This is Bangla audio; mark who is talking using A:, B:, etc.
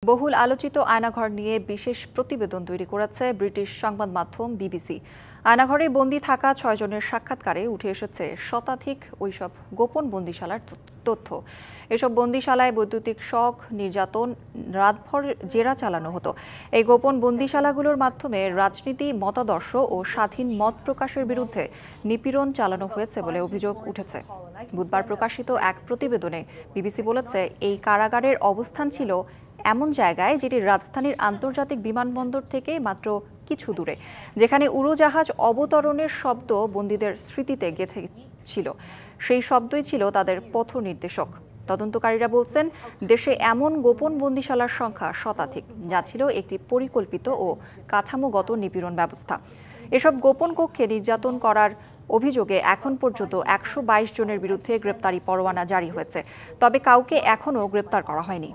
A: বহুল আলোচিত আয়নাঘর নিয়ে বিশেষ প্রতিবেদন তৈরি করেছে ব্রিটিশ সংবাদ মাধ্যম বিবিসি। আয়নাঘরে বন্দী থাকা ৬ জনের সাক্ষাৎকারে উঠে এসেছে শতাধিক ওইসব গোপন বন্দিশালার তথ্য। এসব বন্দিশালায় বৈদ্যুতিক শক, নির্যাতন, রাতভর জেরা চালানো হতো। এই গোপন বন্দিশালাগুলোর মাধ্যমে রাজনীতি, মতাদর্শ ও স্বাধীন মত প্রকাশের বিরুদ্ধে নিপীড়ন চালানো হয়েছে বলে অভিযোগ উঠেছে। বুধবার প্রকাশিত এক প্রতিবেদনে বিবিসি বলেছে, এই কারাগারের অবস্থান ছিল এমন জায়গায় যেটি রাজধানীর আন্তর্জাতিক বিমানবন্দর থেকে মাত্র কিছু দূরে, যেখানে উড়োজাহাজ অবতরণের শব্দ বন্দীদের স্মৃতিতে গেঁথে ছিল। সেই শব্দই ছিল তাদের পথ নির্দেশক। তদন্তকারীরা বলছেন, দেশে এমন গোপন বন্দিশালার সংখ্যা শতাধিক, যা ছিল একটি পরিকল্পিত ও কাঠামোগত নিপীড়ন ব্যবস্থা। এসব গোপন কক্ষে নির্যাতন করার অভিযোগে এখন পর্যন্ত ১২২ জনের বিরুদ্ধে গ্রেপ্তারি পরোয়ানা জারি হয়েছে, তবে কাউকে এখনও গ্রেপ্তার করা হয়নি।